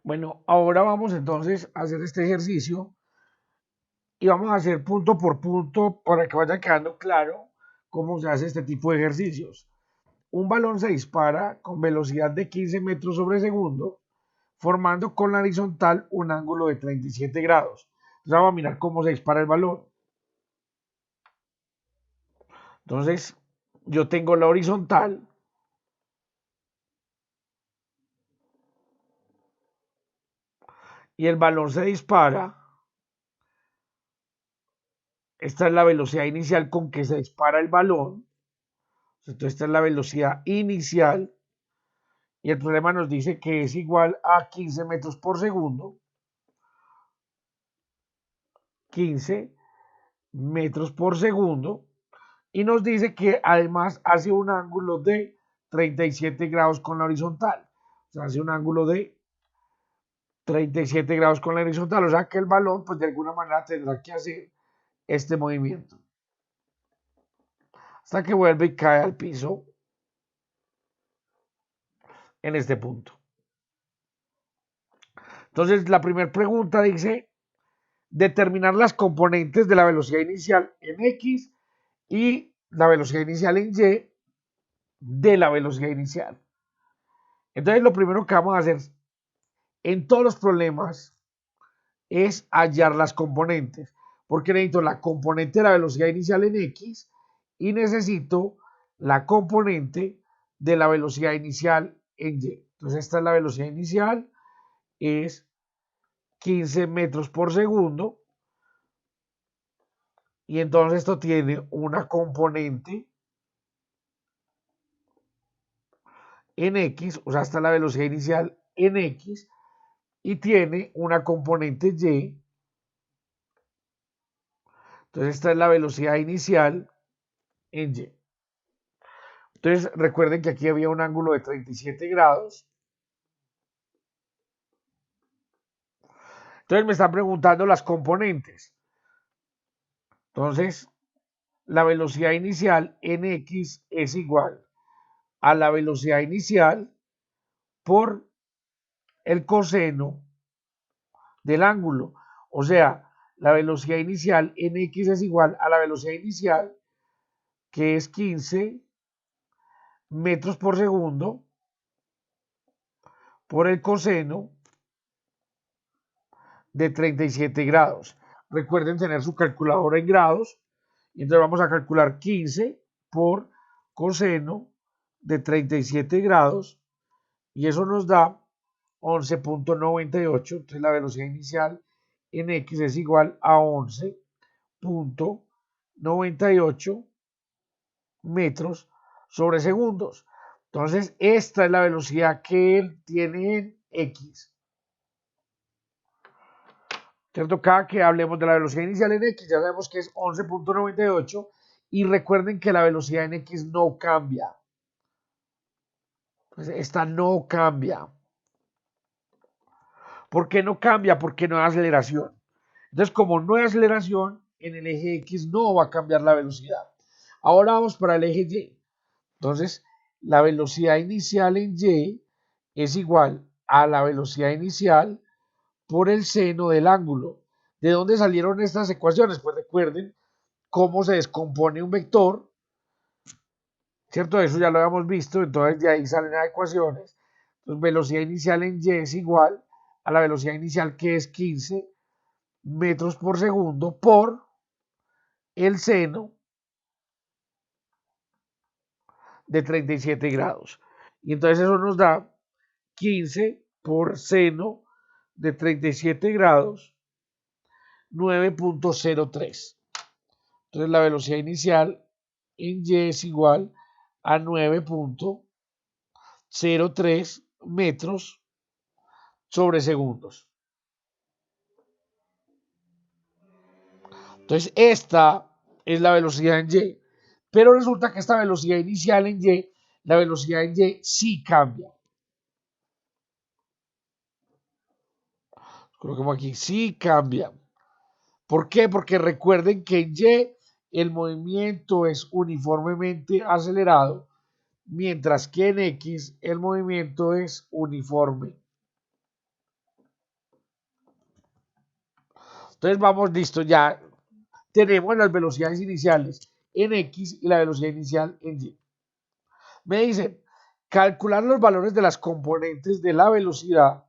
Bueno, ahora vamos entonces a hacer este ejercicio y vamos a hacer punto por punto para que vaya quedando claro cómo se hace este tipo de ejercicios. Un balón se dispara con velocidad de 15 metros sobre segundo, formando con la horizontal un ángulo de 37 grados. Entonces vamos a mirar cómo se dispara el balón. Entonces, yo tengo la horizontal y el balón se dispara. Esta es la velocidad inicial con que se dispara el balón. Entonces, esta es la velocidad inicial. Y el problema nos dice que es igual a 15 metros por segundo. 15 metros por segundo. Y nos dice que además hace un ángulo de 37 grados con la horizontal. O sea, hace un ángulo de 37 grados con la horizontal. O sea que el balón, pues de alguna manera tendrá que hacer este movimiento. Hasta que vuelve y cae al piso en este punto. Entonces, la primera pregunta dice, determinar las componentes de la velocidad inicial en X y la velocidad inicial en Y de la velocidad inicial. Entonces, lo primero que vamos a hacer en todos los problemas es hallar las componentes, porque necesito la componente de la velocidad inicial en X y necesito la componente de la velocidad inicial en Y. Entonces, esta es la velocidad inicial, es 15 metros por segundo, y entonces esto tiene una componente en X, o sea, está la velocidad inicial en X, y tiene una componente Y. Entonces esta es la velocidad inicial en Y. Entonces recuerden que aquí había un ángulo de 37 grados. Entonces me están preguntando las componentes. Entonces la velocidad inicial en X es igual a la velocidad inicial por el coseno del ángulo. O sea, la velocidad inicial en X es igual a la velocidad inicial, que es 15 metros por segundo, por el coseno de 37 grados. Recuerden tener su calculadora en grados. Y entonces vamos a calcular 15 por coseno de 37 grados. Y eso nos da 11.98. Entonces la velocidad inicial en X es igual a 11.98 metros sobre segundos. Entonces, esta es la velocidad que él tiene en X. ¿Cierto? Cada que hablemos de la velocidad inicial en X, ya sabemos que es 11.98 y recuerden que la velocidad en X no cambia. Pues esta no cambia. ¿Por qué no cambia? Porque no hay aceleración. Entonces, como no hay aceleración, en el eje X no va a cambiar la velocidad. Ahora vamos para el eje Y. Entonces, la velocidad inicial en Y es igual a la velocidad inicial por el seno del ángulo. ¿De dónde salieron estas ecuaciones? Pues recuerden cómo se descompone un vector, ¿cierto? Eso ya lo habíamos visto, entonces de ahí salen las ecuaciones. Entonces, velocidad inicial en Y es igual a la velocidad inicial, que es 15 metros por segundo, por el seno de 37 grados. Y entonces eso nos da 15 por seno de 37 grados, 9.03. Entonces la velocidad inicial en Y es igual a 9.03 metros sobre segundos. Entonces esta es la velocidad en Y. Pero resulta que esta velocidad inicial en Y, la velocidad en Y sí cambia. Coloquemos aquí, sí cambia. ¿Por qué? Porque recuerden que en Y el movimiento es uniformemente acelerado, mientras que en X el movimiento es uniforme. Entonces vamos, listo, ya tenemos las velocidades iniciales en X y la velocidad inicial en Y. Me dicen, calcular los valores de las componentes de la velocidad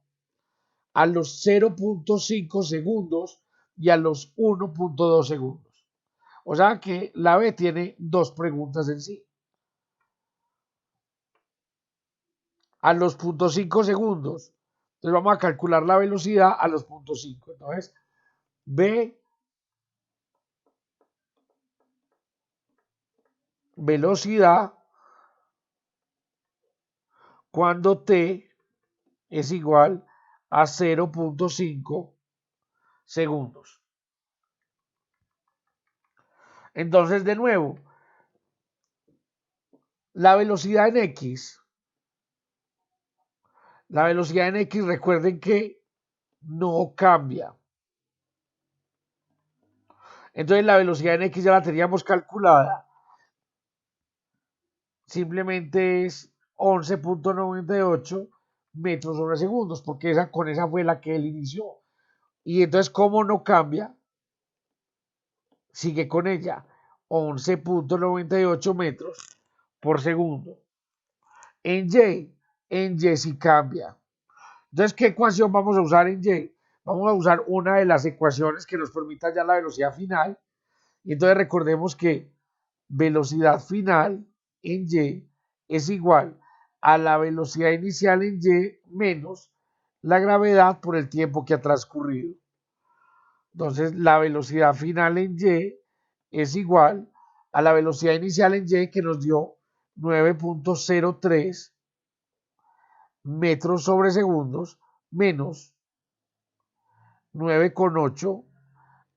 a los 0.5 segundos y a los 1.2 segundos. O sea que la B tiene dos preguntas en sí. A los 0.5 segundos, entonces vamos a calcular la velocidad a los 0.5. Entonces, B, velocidad cuando T es igual a 0.5 segundos. Entonces, de nuevo, la velocidad en X, recuerden que no cambia. Entonces, la velocidad en X ya la teníamos calculada. Simplemente es 11.98 metros sobre segundos, porque con esa fue la que él inició. Y entonces, ¿cómo no cambia? Sigue con ella. 11.98 metros por segundo. En Y sí cambia. Entonces, ¿qué ecuación vamos a usar en Y? Vamos a usar una de las ecuaciones que nos permita hallar la velocidad final. Y entonces recordemos que velocidad final en Y es igual a la velocidad inicial en Y menos la gravedad por el tiempo que ha transcurrido. Entonces, la velocidad final en Y es igual a la velocidad inicial en Y que nos dio 9.03 metros sobre segundos menos 9.8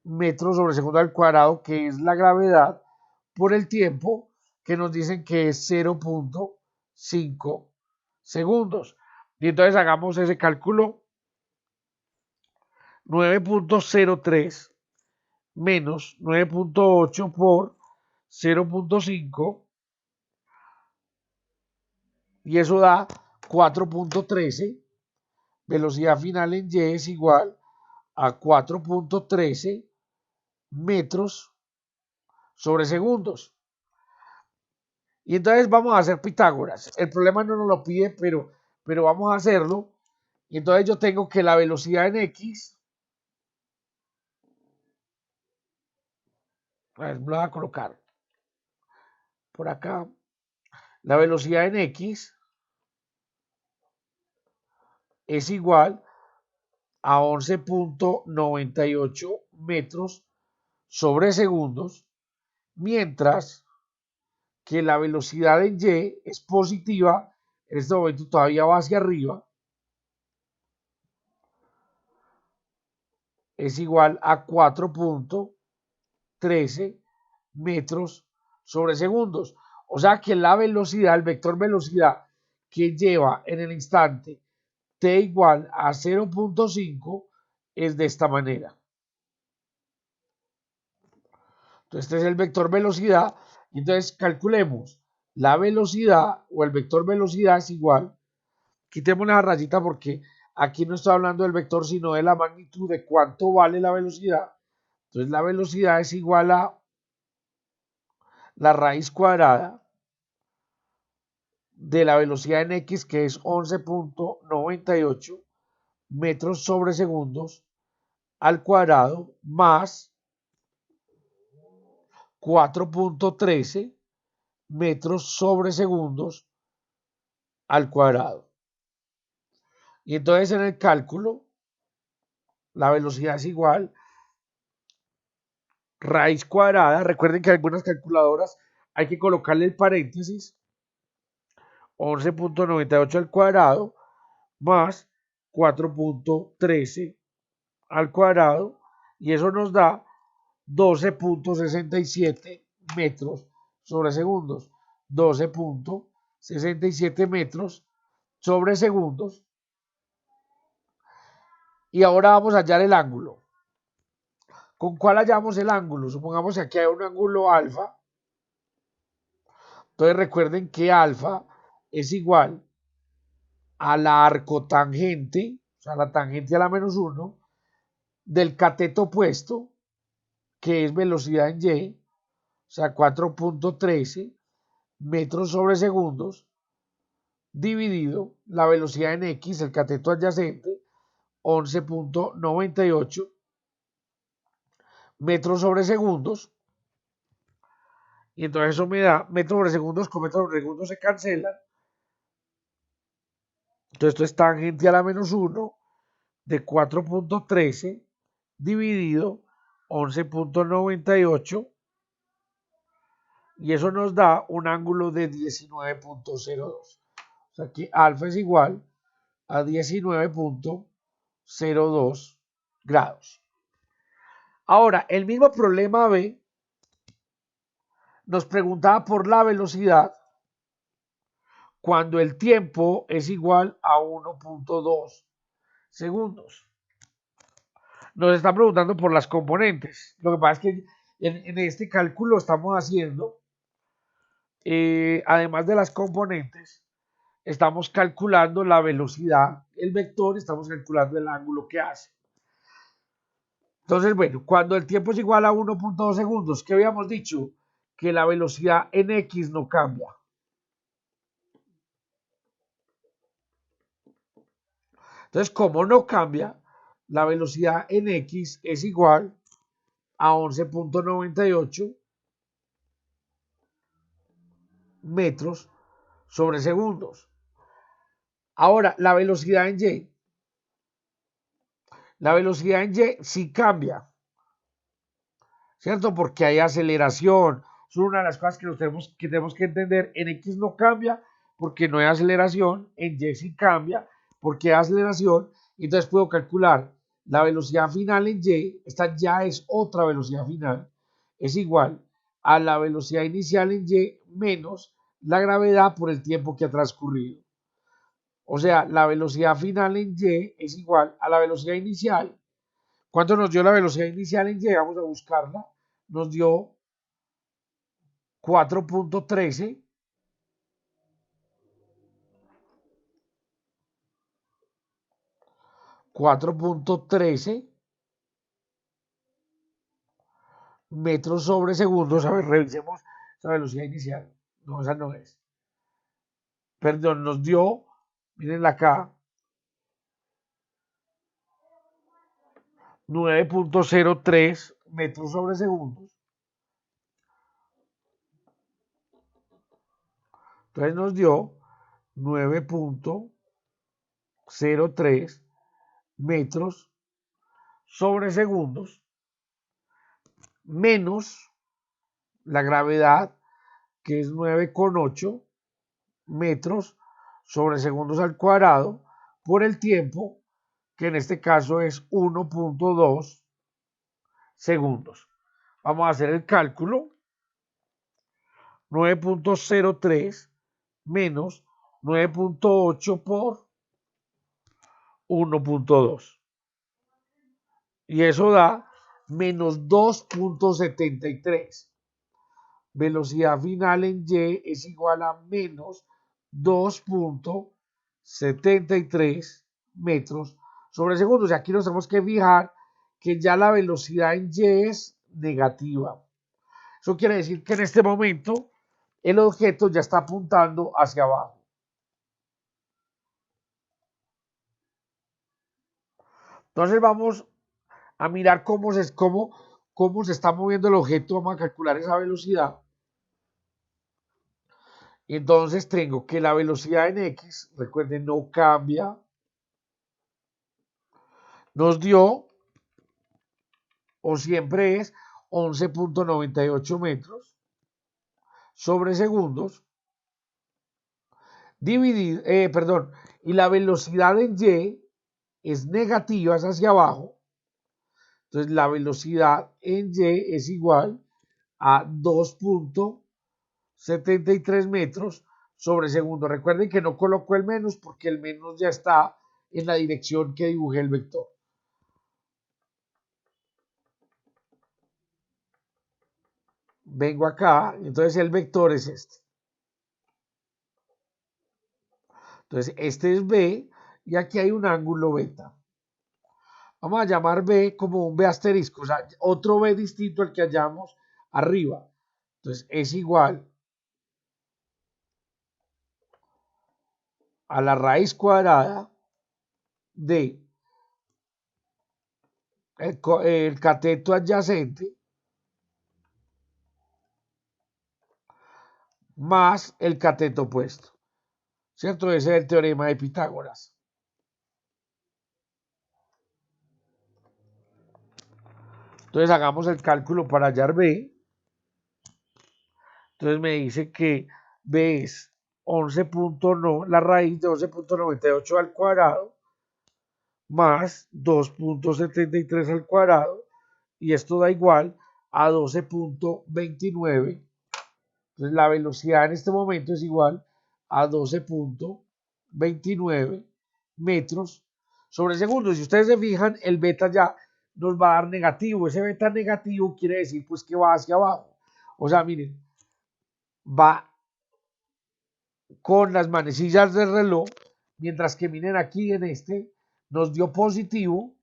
metros sobre segundo al cuadrado, que es la gravedad por el tiempo que nos dicen que es 0.5 segundos. Y entonces hagamos ese cálculo. 9.03 menos 9.8 por 0.5 y eso da 4.13. Velocidad final en Y es igual a 4.13 metros sobre segundos. Y entonces vamos a hacer Pitágoras. El problema no nos lo pide, pero vamos a hacerlo. Y entonces yo tengo que la velocidad en X, a ver, me lo voy a colocar por acá. La velocidad en X es igual a 11.98 metros sobre segundos, mientras que la velocidad en Y es positiva, en este momento todavía va hacia arriba, es igual a 4.13 metros sobre segundos. O sea que la velocidad, el vector velocidad que lleva en el instante t igual a 0.5 es de esta manera. Entonces este es el vector velocidad. Y entonces calculemos la velocidad o el vector velocidad es igual. Quitemos la rayita porque aquí no estoy hablando del vector sino de la magnitud de cuánto vale la velocidad. Entonces la velocidad es igual a la raíz cuadrada de la velocidad en X, que es 11.98 metros sobre segundos al cuadrado, más 4.13 metros sobre segundos al cuadrado. Y entonces en el cálculo, la velocidad es igual raíz cuadrada. Recuerden que en algunas calculadoras hay que colocarle el paréntesis, 11.98 al cuadrado más 4.13 al cuadrado, y eso nos da 12.67 metros sobre segundos. 12.67 metros sobre segundos. Y ahora vamos a hallar el ángulo. ¿Con cuál hallamos el ángulo? Supongamos que aquí hay un ángulo alfa. Entonces recuerden que alfa es igual a la arcotangente, o sea, la tangente a la menos 1, del cateto opuesto, que es velocidad en Y, o sea, 4.13 metros sobre segundos, dividido la velocidad en X, el cateto adyacente, 11.98 metros sobre segundos. Y entonces eso me da metros sobre segundos con metros sobre segundos se cancelan. Entonces esto es tangente a la menos 1 de 4.13 dividido 11.98 y eso nos da un ángulo de 19.02. O sea que alfa es igual a 19.02 grados. Ahora, el mismo problema B nos preguntaba por la velocidad cuando el tiempo es igual a 1.2 segundos. Nos está preguntando por las componentes. Lo que pasa es que en este cálculo estamos haciendo, además de las componentes, estamos calculando la velocidad, el vector, estamos calculando el ángulo que hace. Entonces, bueno, cuando el tiempo es igual a 1.2 segundos, ¿qué habíamos dicho? Que la velocidad en X no cambia. Entonces, como no cambia, la velocidad en X es igual a 11.98 metros sobre segundos. Ahora, la velocidad en Y. La velocidad en Y sí cambia, ¿cierto? Porque hay aceleración. Es una de las cosas que tenemos que entender. En X no cambia porque no hay aceleración. En Y sí cambia porque hay aceleración. Entonces puedo calcular la velocidad final en Y. Esta ya es otra velocidad final. Es igual a la velocidad inicial en Y menos la gravedad por el tiempo que ha transcurrido. O sea, la velocidad final en Y es igual a la velocidad inicial. ¿Cuánto nos dio la velocidad inicial en Y? Vamos a buscarla. Nos dio 4.13 4.13 metros sobre segundos. A ver, revisemos esa velocidad inicial. No, esa no es. Perdón, nos dio, miren acá, 9.03 metros sobre segundos. Entonces nos dio 9.03 metros sobre segundos menos la gravedad, que es 9.8 metros sobre segundos al cuadrado por el tiempo, que en este caso es 1.2 segundos. Vamos a hacer el cálculo. 9.03 menos 9.8 por 1.2. Y eso da menos 2.73. Velocidad final en Y es igual a menos 2.73 metros sobre segundo. O sea, aquí nos tenemos que fijar que ya la velocidad en Y es negativa. Eso quiere decir que en este momento el objeto ya está apuntando hacia abajo. Entonces vamos a mirar cómo se está moviendo el objeto. Vamos a calcular esa velocidad. Y entonces tengo que la velocidad en X, recuerden, no cambia. Nos dio, o siempre es, 11.98 metros sobre segundos. Dividido, perdón, y la velocidad en Y es negativa, es hacia abajo. Entonces la velocidad en Y es igual a 2.73 metros sobre segundo. Recuerden que no coloco el menos porque el menos ya está en la dirección que dibujé el vector. Vengo acá, entonces el vector es este. Entonces este es B y aquí hay un ángulo beta. Vamos a llamar B como un B asterisco, o sea, otro B distinto al que hallamos arriba. Entonces es igual a la raíz cuadrada de el cateto adyacente más el cateto opuesto. ¿Cierto? Ese es el teorema de Pitágoras. Entonces hagamos el cálculo para hallar B. Entonces me dice que B es 11. No, la raíz de 11.98 al cuadrado más 2.73 al cuadrado, y esto da igual a 12.29. Entonces la velocidad en este momento es igual a 12.29 metros sobre segundo. Si ustedes se fijan, el beta ya nos va a dar negativo. Ese beta negativo quiere decir pues que va hacia abajo. O sea, miren, va con las manecillas del reloj, mientras que miren aquí en este, nos dio positivo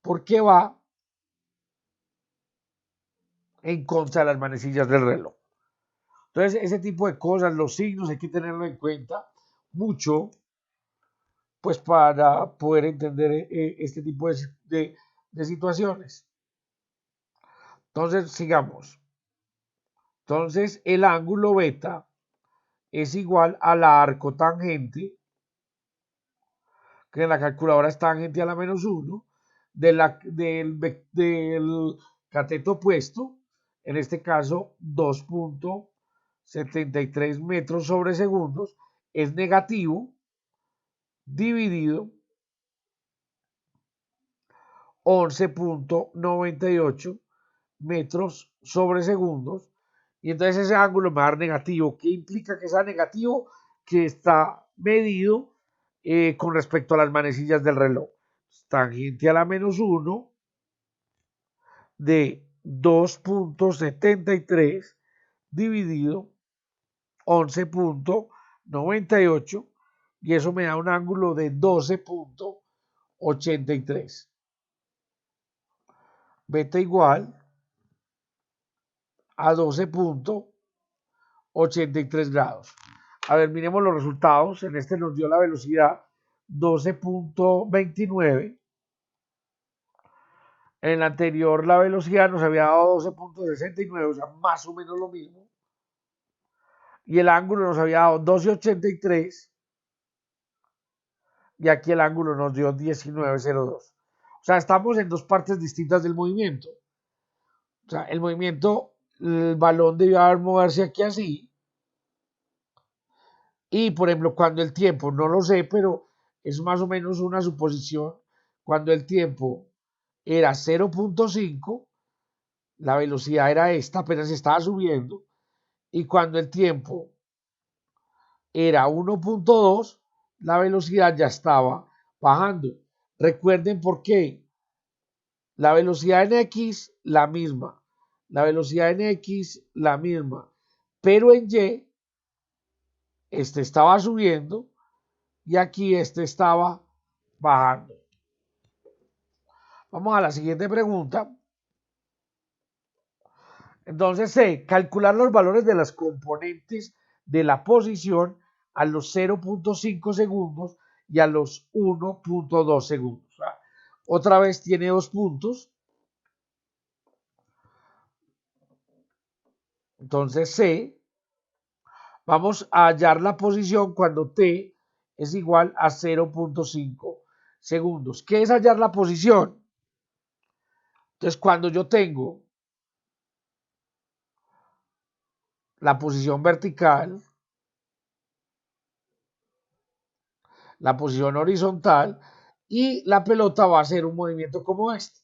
porque va en contra de las manecillas del reloj. Entonces, ese tipo de cosas, los signos, hay que tenerlo en cuenta mucho, pues para poder entender este tipo de situaciones. Entonces, sigamos. Entonces, el ángulo beta es igual a la arcotangente, que en la calculadora es tangente a la menos 1, del cateto opuesto, en este caso 2.73 metros sobre segundos, es negativo, dividido 11.98 metros sobre segundos, y entonces ese ángulo me va a dar negativo. ¿Qué implica que sea negativo? Que está medido con respecto a las manecillas del reloj. Tangente a la menos 1 de 2.73 dividido 11.98, y eso me da un ángulo de 12.83. Beta igual a 12.83 grados. A ver, miremos los resultados. En este nos dio la velocidad 12.29. En el anterior la velocidad nos había dado 12.69, o sea, más o menos lo mismo. Y el ángulo nos había dado 12.83. Y aquí el ángulo nos dio 19.02. O sea, estamos en dos partes distintas del movimiento. O sea, el movimiento, el balón debió haber moverse aquí así. Y, por ejemplo, cuando el tiempo, no lo sé, pero es más o menos una suposición, cuando el tiempo era 0.5, la velocidad era esta, apenas estaba subiendo, y cuando el tiempo era 1.2, la velocidad ya estaba bajando. Recuerden por qué. La velocidad en X, la misma. La velocidad en X, la misma. Pero en Y, este estaba subiendo y aquí este estaba bajando. Vamos a la siguiente pregunta. Entonces, C, calcular los valores de las componentes de la posición a los 0.5 segundos y a los 1.2 segundos. O sea, otra vez tiene dos puntos. Entonces, C, vamos a hallar la posición cuando T es igual a 0.5 segundos. ¿Qué es hallar la posición? Entonces, cuando yo tengo la posición vertical, la posición horizontal, y la pelota va a hacer un movimiento como este.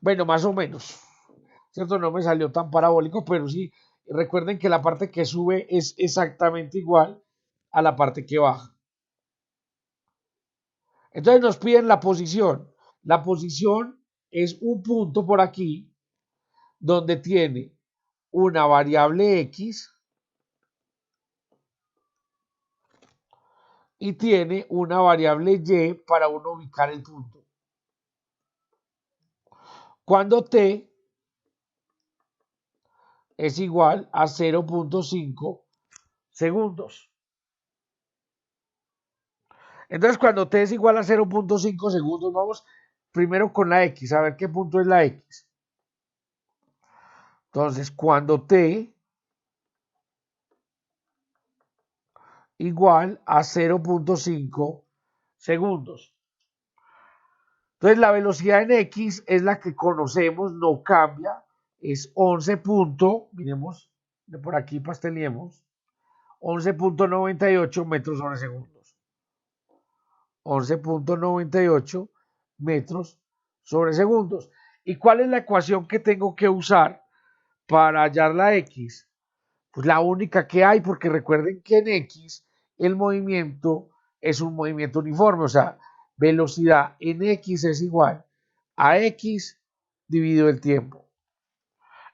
Bueno, más o menos, ¿cierto? No me salió tan parabólico, pero sí, recuerden que la parte que sube es exactamente igual a la parte que baja. Entonces nos piden la posición. La posición es un punto por aquí donde tiene una variable X y tiene una variable y para uno ubicar el punto. Cuando t es igual a 0.5 segundos. Entonces, cuando t es igual a 0.5 segundos, vamos primero con la x, a ver qué punto es la x. Entonces, cuando t igual a 0.5 segundos. Entonces, la velocidad en x es la que conocemos, no cambia, es 11. Miremos, de por aquí pastelemos, 11.98 metros sobre segundos. 11.98 metros sobre segundos. ¿Y cuál es la ecuación que tengo que usar para hallar la x? Pues la única que hay, porque recuerden que en x el movimiento es un movimiento uniforme, o sea, velocidad en x es igual a x dividido el tiempo.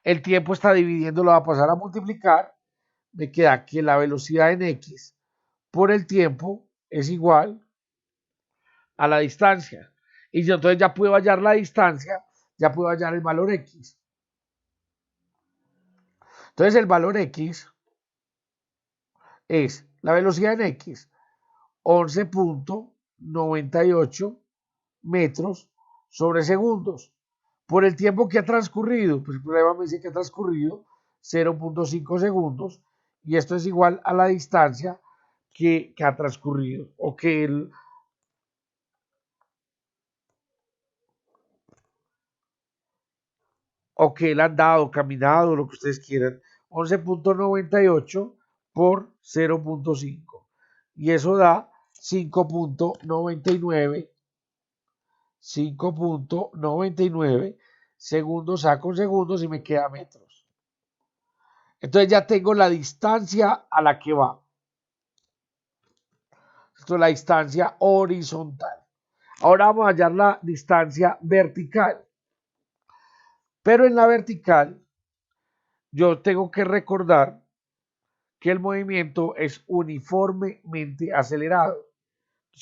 El tiempo está dividiendo, lo va a pasar a multiplicar, me queda que la velocidad en x por el tiempo es igual a la distancia. Y yo entonces ya puedo hallar la distancia, ya puedo hallar el valor x. Entonces el valor x es la velocidad en x, 11.98 metros sobre segundos. Por el tiempo que ha transcurrido, pues el problema me dice que ha transcurrido 0.5 segundos y esto es igual a la distancia que ha transcurrido o que él ha andado, caminado, lo que ustedes quieran. 11.98 por 0.5 y eso da 5.99 segundos A con segundos y me queda metros. Entonces ya tengo la distancia a la que va. Esto es la distancia horizontal. Ahora vamos a hallar la distancia vertical. Pero en la vertical yo tengo que recordar que el movimiento es uniformemente acelerado.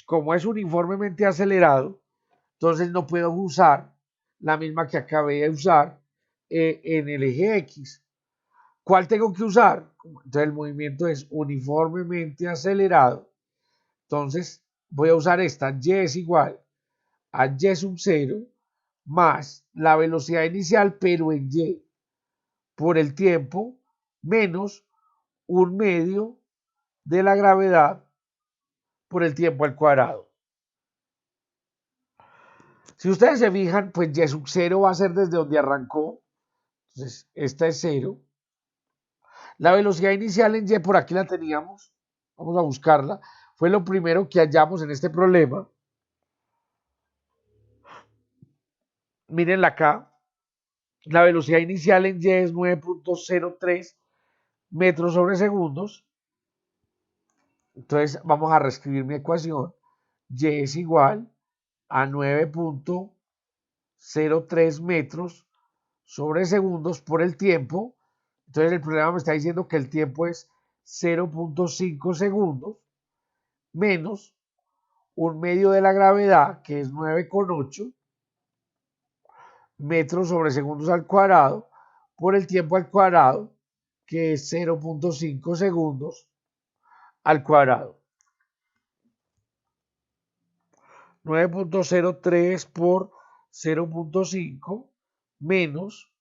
Como es uniformemente acelerado, entonces no puedo usar la misma que acabé de usar en el eje X. ¿Cuál tengo que usar? Entonces el movimiento es uniformemente acelerado. Entonces voy a usar esta. Y es igual a y sub 0 más la velocidad inicial, pero en y, por el tiempo, menos un medio de la gravedad por el tiempo al cuadrado. Si ustedes se fijan, pues y sub 0 va a ser desde donde arrancó. Entonces, esta es 0. La velocidad inicial en y, por aquí la teníamos. Vamos a buscarla. Fue lo primero que hallamos en este problema. Mírenla acá. La velocidad inicial en y es 9.03 metros sobre segundos. Entonces, vamos a reescribir mi ecuación. Y es igual a 9.03 metros sobre segundos por el tiempo. Entonces el problema me está diciendo que el tiempo es 0.5 segundos menos un medio de la gravedad, que es 9,8 metros sobre segundos al cuadrado, por el tiempo al cuadrado, que es 0.5 segundos al cuadrado. 9.03 por 0.5 menos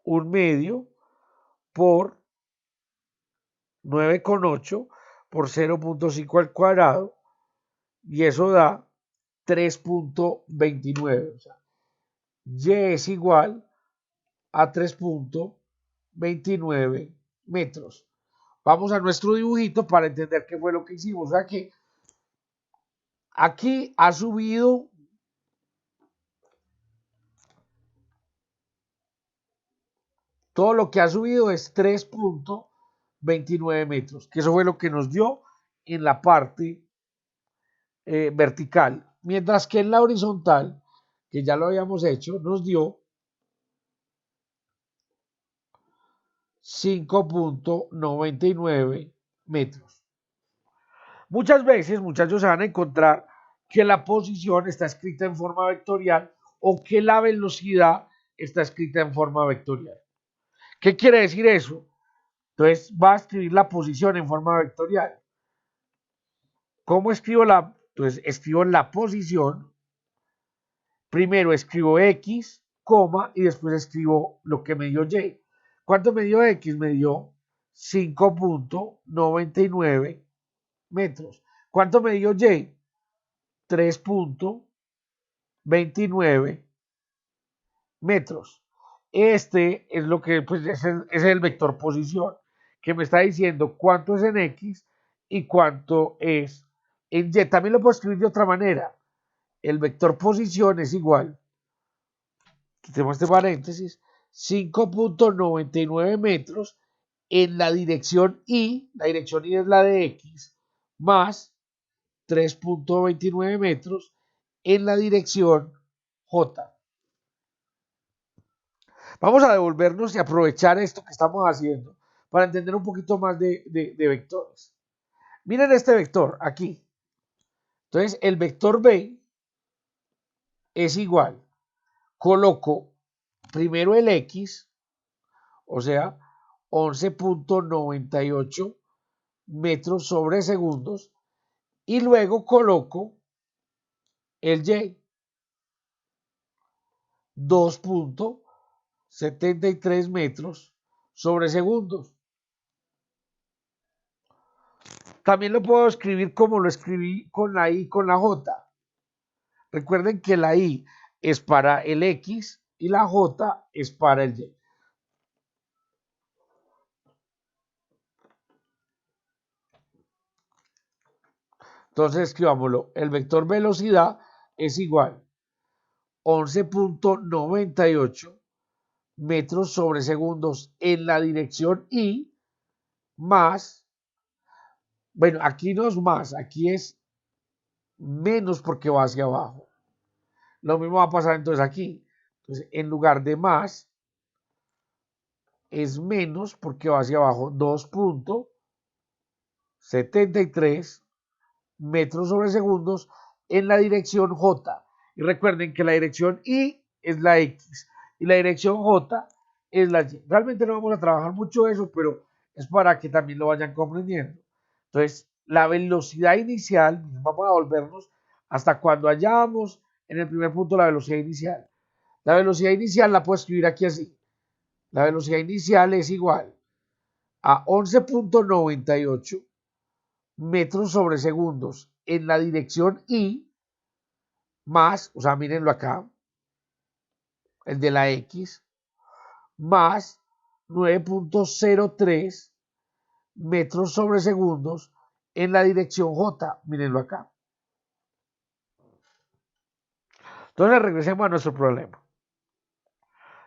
un medio por 9,8 por 0.5 al cuadrado y eso da 3.29. O sea, y es igual a 3.29 metros. Vamos a nuestro dibujito para entender qué fue lo que hicimos. O sea que aquí ha subido todo lo que ha subido es 3.29 metros, que eso fue lo que nos dio en la parte vertical. Mientras que en la horizontal, que ya lo habíamos hecho, nos dio 5.99 metros. Muchas veces, muchachos, se van a encontrar que la posición está escrita en forma vectorial o que la velocidad está escrita en forma vectorial. ¿Qué quiere decir eso? Entonces va a escribir la posición en forma vectorial. ¿Cómo escribo la? Entonces escribo la posición. Primero escribo X, coma, y después escribo lo que me dio Y. ¿Cuánto me dio X? Me dio 5.99 metros. ¿Cuánto me dio Y? 3.29 metros. Este es lo que, pues, es el vector posición, que me está diciendo cuánto es en X y cuánto es en Y. También lo puedo escribir de otra manera. El vector posición es igual, quitemos este paréntesis, 5.99 metros en la dirección la dirección Y es la de X, más 3.29 metros en la dirección J. Vamos a devolvernos y aprovechar esto que estamos haciendo para entender un poquito más de vectores. Miren este vector aquí. Entonces, el vector B es igual. Coloco primero el X, o sea, 11.98 metros sobre segundos, y luego coloco el Y, 2.73 metros sobre segundos. También lo puedo escribir como lo escribí con la I y con la J. Recuerden que la I es para el X y la J es para el Y. Entonces escribámoslo. El vector velocidad es igual a 11.98 metros sobre segundos en la dirección Y más, bueno, aquí no es más, aquí es menos porque va hacia abajo. Lo mismo va a pasar entonces aquí. Entonces, en lugar de más, es menos porque va hacia abajo. 2.73 metros sobre segundos en la dirección J. Y recuerden que la dirección Y es la X y la dirección J es la Y. Realmente no vamos a trabajar mucho eso, pero es para que también lo vayan comprendiendo. Entonces, la velocidad inicial, vamos a volvernos hasta cuando hallábamos en el primer punto la velocidad inicial. La velocidad inicial la puedo escribir aquí así. La velocidad inicial es igual a 11.98 metros sobre segundos en la dirección Y más, o sea, mírenlo acá, el de la X, más 9.03 metros sobre segundos en la dirección J, mírenlo acá. Entonces regresemos a nuestro problema.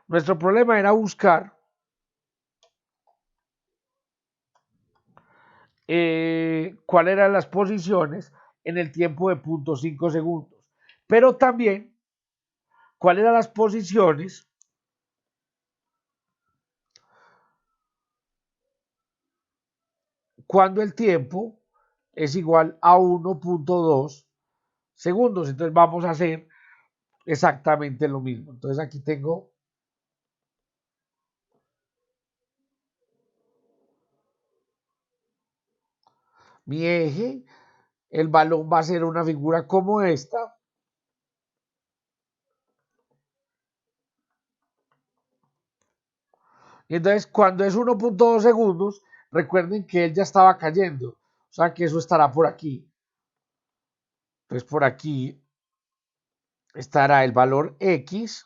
Nuestro problema era buscar cuáles eran las posiciones en el tiempo de 0.5 segundos, pero también cuáles eran las posiciones cuando el tiempo es igual a 1.2 segundos. Entonces vamos a hacer exactamente lo mismo. Entonces aquí tengo mi eje, el balón va a ser una figura como esta. Y entonces cuando es 1.2 segundos, recuerden que él ya estaba cayendo. O sea que eso estará por aquí. Entonces por aquí estará el valor X.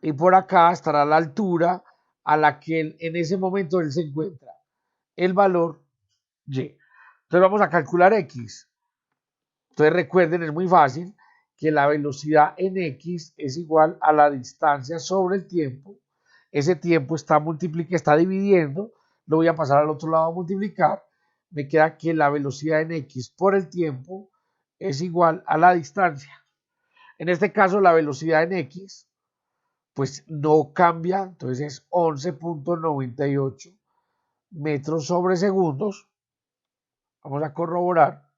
Y por acá estará la altura a la que en ese momento él se encuentra. El valor Y. Entonces vamos a calcular X. Entonces recuerden, es muy fácil que la velocidad en X es igual a la distancia sobre el tiempo. Ese tiempo está dividiendo. Lo voy a pasar al otro lado a multiplicar. Me queda que la velocidad en X por el tiempo es igual a la distancia. En este caso, la velocidad en X pues no cambia, entonces es 11.98 metros sobre segundos. Vamos a corroborar.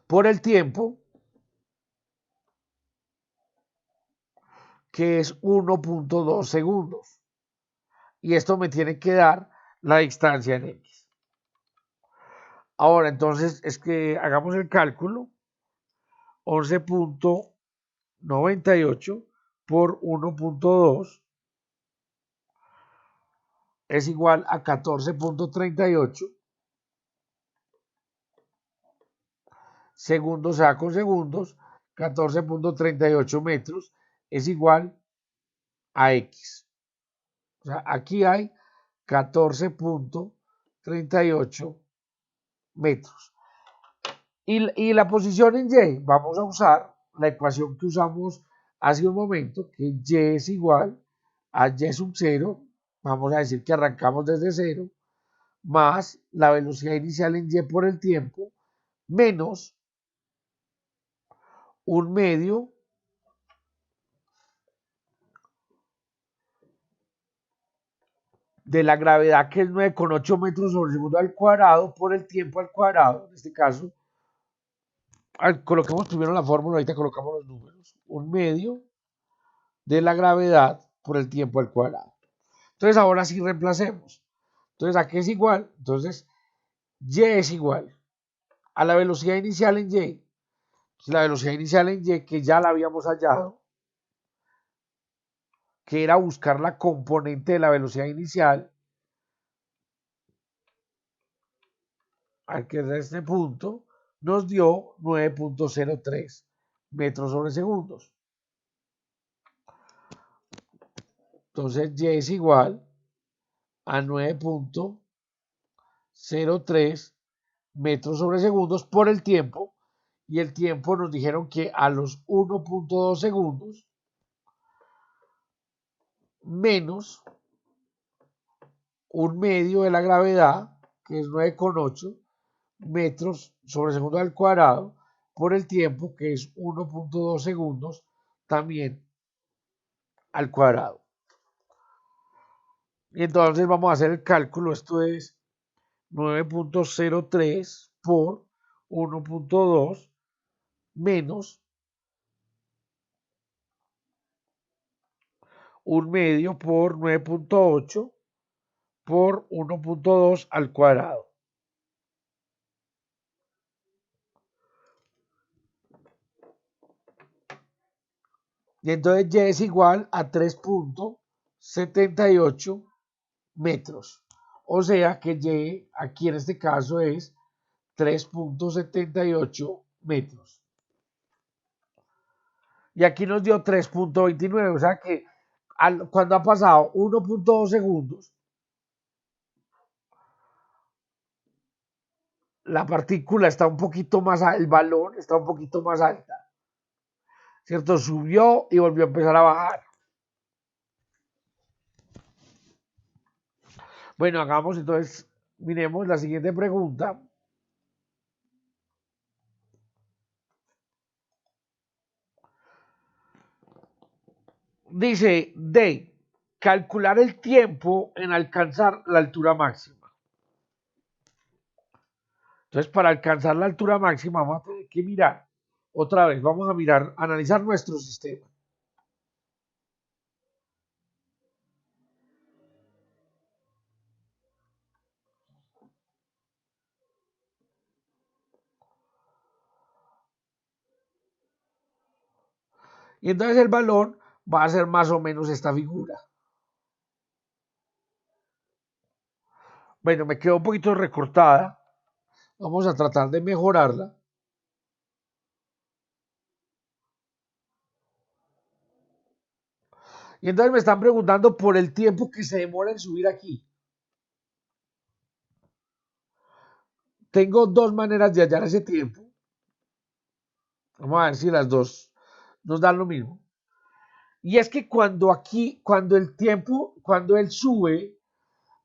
Por el tiempo, que es 1.2 segundos. Y esto me tiene que dar la distancia en X. Ahora, entonces, es que hagamos el cálculo. 11.98 por 1.2 es igual a 14.38 segundos A con segundos. 14.38 metros es igual a X. O sea, aquí hay 14.38 metros. Y la posición en Y, vamos a usar la ecuación que usamos hace un momento, que Y es igual a Y sub 0, vamos a decir que arrancamos desde 0, más la velocidad inicial en Y por el tiempo, menos un medio de la gravedad, que es 9,8 metros sobre segundo al cuadrado, por el tiempo al cuadrado. En este caso, coloquemos primero la fórmula, ahorita colocamos los números. Un medio de la gravedad por el tiempo al cuadrado. Entonces ahora sí reemplacemos. Entonces aquí es igual. Entonces Y es igual a la velocidad inicial en Y. La velocidad inicial en Y, que ya la habíamos hallado, que era buscar la componente de la velocidad inicial, al que es este punto, nos dio 9.03 metros sobre segundos. Entonces Y es igual a 9.03 metros sobre segundos por el tiempo, y el tiempo nos dijeron que a los 1.2 segundos menos un medio de la gravedad, que es 9,8 metros sobre segundo al cuadrado, por el tiempo, que es 1.2 segundos, también al cuadrado. Y entonces vamos a hacer el cálculo. Esto es 9.03 por 1.2 menos un medio por 9.8 por 1.2 al cuadrado. Y entonces Y es igual a 3.78 metros. O sea que Y aquí en este caso es 3.78 metros. Y aquí nos dio 3.29. O sea que cuando ha pasado 1.2 segundos, la partícula está un poquito más, el balón está un poquito más alta. ¿Cierto? Subió y volvió a empezar a bajar. Bueno, hagamos entonces, miremos la siguiente pregunta. Dice D, calcular el tiempo en alcanzar la altura máxima. Entonces, para alcanzar la altura máxima vamos a tener que mirar, otra vez, vamos a mirar, analizar nuestro sistema. Y entonces el balón va a ser más o menos esta figura. Bueno, me quedó un poquito recortada. Vamos a tratar de mejorarla. Y entonces me están preguntando por el tiempo que se demora en subir aquí. Tengo dos maneras de hallar ese tiempo. Vamos a ver si las dos nos dan lo mismo. Y es que cuando aquí, cuando el tiempo, cuando él sube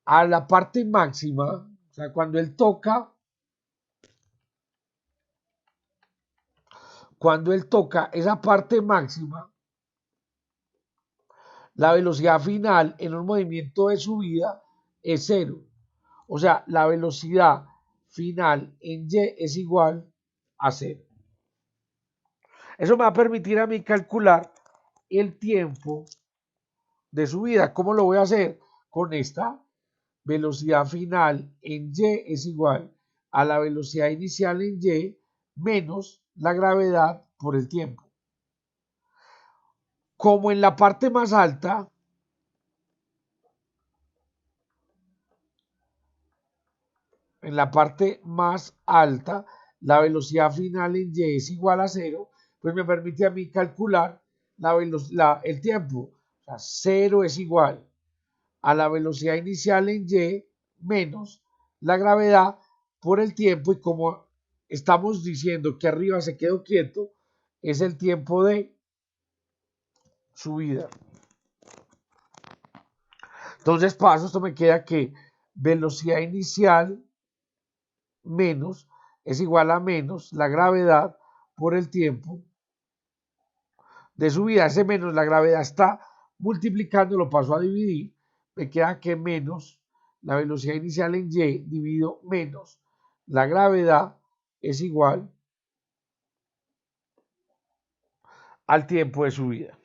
a la parte máxima, o sea, cuando él toca esa parte máxima, La velocidad final en un movimiento de subida es cero. O sea, la velocidad final en Y es igual a cero. Eso me va a permitir a mí calcular el tiempo de subida. ¿Cómo lo voy a hacer? Con esta velocidad final en Y es igual a la velocidad inicial en Y menos la gravedad por el tiempo. Como en la parte más alta, la velocidad final en Y es igual a cero, pues me permite a mí calcular el tiempo. O sea, cero es igual a la velocidad inicial en Y menos la gravedad por el tiempo, y como estamos diciendo que arriba se quedó quieto, es el tiempo de subida. Entonces paso, esto me queda que velocidad inicial menos es igual a menos la gravedad por el tiempo de subida. Ese menos la gravedad está multiplicando, lo paso a dividir, me queda que menos la velocidad inicial en Y dividido menos la gravedad es igual al tiempo de subida.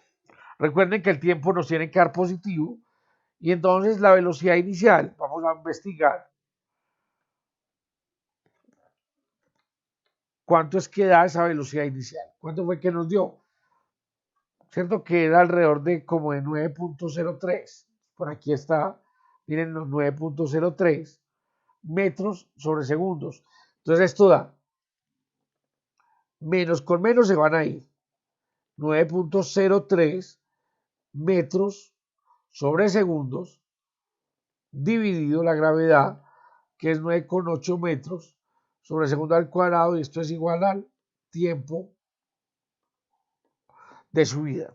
Recuerden que el tiempo nos tiene que dar positivo, y entonces la velocidad inicial, vamos a investigar cuánto es que da esa velocidad inicial. ¿Cuánto fue que nos dio? ¿Cierto? Que era alrededor de como de 9.03. Por aquí está, miren los 9.03 metros sobre segundos. Entonces esto da, menos con menos se van a ir, 9.03 metros sobre segundos dividido la gravedad, que es 9,8 metros sobre segundo al cuadrado, y esto es igual al tiempo de subida.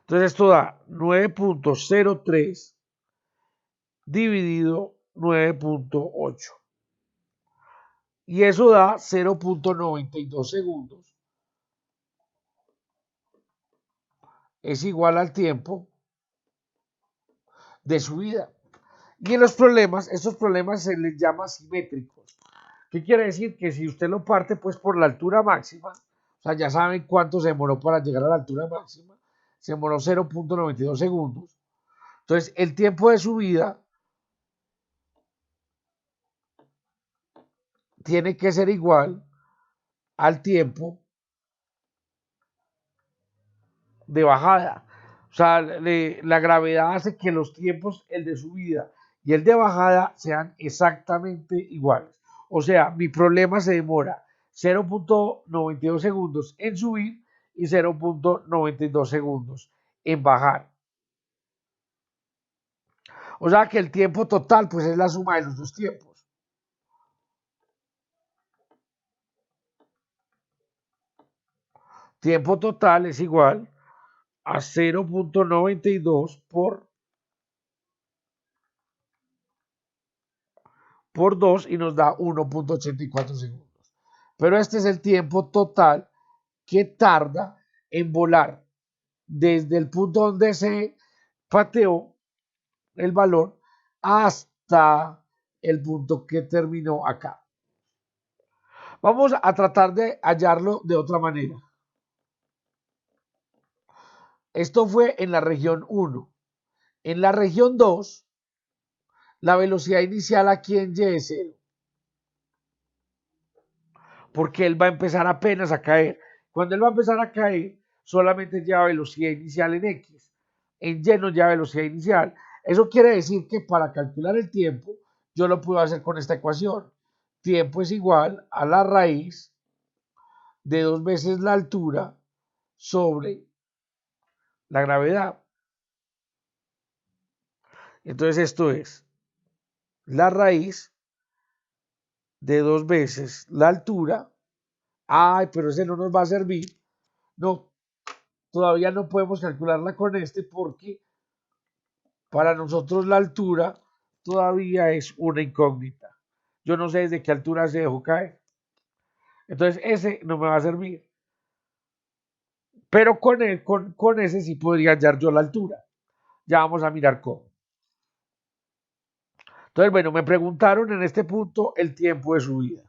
Entonces esto da 9.03 dividido 9.8. Y eso da 0.92 segundos. Es igual al tiempo de subida. Y en los problemas, estos problemas se les llama simétricos. ¿Qué quiere decir? Que si usted lo parte pues por la altura máxima, o sea, ya saben cuánto se demoró para llegar a la altura máxima, se demoró 0.92 segundos. Entonces, el tiempo de subida tiene que ser igual al tiempo de bajada. O sea, la gravedad hace que los tiempos, el de subida y el de bajada, sean exactamente iguales. O sea, mi problema se demora 0.92 segundos en subir y 0.92 segundos en bajar. O sea que el tiempo total pues es la suma de los dos tiempos. Tiempo total es igual a 0.92 por 2 y nos da 1.84 segundos. Pero este es el tiempo total que tarda en volar desde el punto donde se pateó el balón hasta el punto que terminó acá. Vamos a tratar de hallarlo de otra manera. Esto fue en la región 1. En la región 2, la velocidad inicial aquí en Y es 0. Porque él va a empezar apenas a caer. Cuando él va a empezar a caer, solamente lleva velocidad inicial en X. En Y no lleva velocidad inicial. Eso quiere decir que para calcular el tiempo, yo lo puedo hacer con esta ecuación. Tiempo es igual a la raíz de 2 veces la altura sobre la gravedad. Entonces esto es la raíz de 2 veces la altura. Ay, pero ese no nos va a servir. No, todavía no podemos calcularla con este porque para nosotros la altura todavía es una incógnita. Yo no sé desde qué altura se dejó caer. Entonces ese no me va a servir. pero con ese sí podría hallar yo la altura. Ya vamos a mirar cómo. Entonces, bueno, me preguntaron en este punto el tiempo de subida.